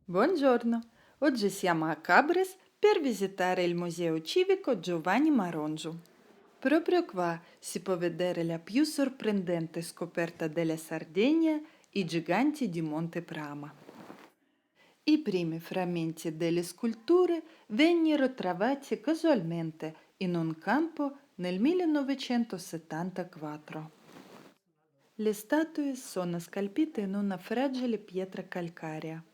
Buongiorno, oggi siamo a Cabres per visitare il Museo Civico Giovanni Marongiu. Proprio qua si può vedere la più sorprendente scoperta della Sardegna, i giganti di Monte Prama. I primi frammenti delle sculture vennero trovati casualmente in un campo nel 1974. Le statue sono scolpite in una fragile pietra calcarea.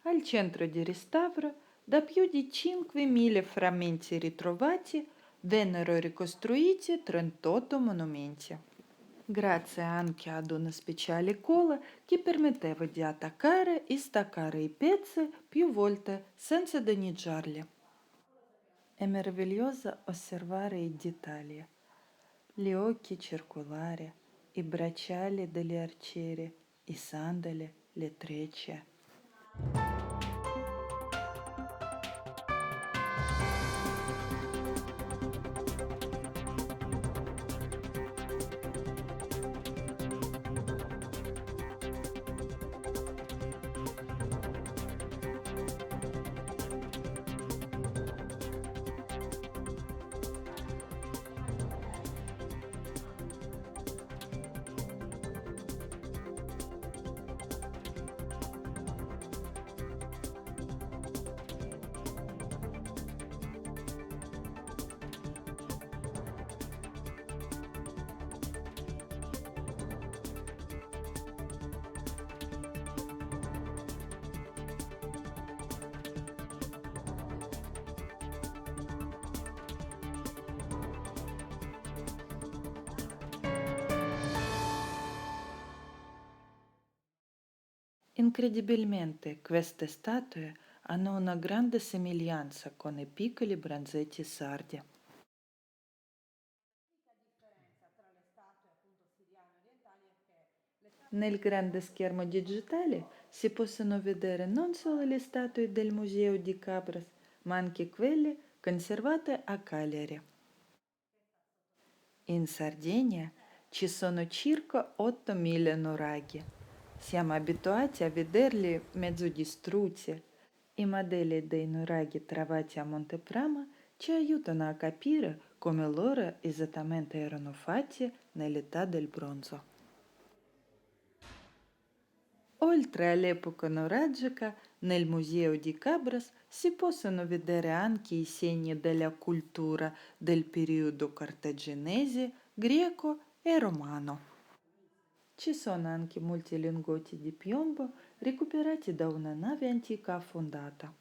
Al centro di restauro, da più di 5.000 frammenti ritrovati, vennero ricostruiti 38 monumenti. Grazie anche ad una speciale colla che permetteva di attaccare e staccare i pezzi più volte senza danneggiarli. È meraviglioso osservare i dettagli, gli occhi circolari, i bracciali degli arcieri, i sandali, le trecce. Incredibilmente, queste statue hanno una grande somiglianza con i piccoli bronzetti sardi. Nel grande schermo digitale si possono vedere non solo le statue del Museo di Cabras, ma anche quelle conservate a Cagliari. In Sardegna ci sono circa 8.000 nuraghi. Siamo abituati a vederli mezzo distrutti. I modelli dei nuraghi trovati a Monteprama ci aiutano a capire come loro esattamente erano fatti nell'età del bronzo. Oltre all'epoca nuragica, nel Museo di Cabras si possono vedere anche i segni della cultura del periodo cartaginese, greco e romano. Ci sono anche molti lingotti di piombo recuperati da una nave antica affondata.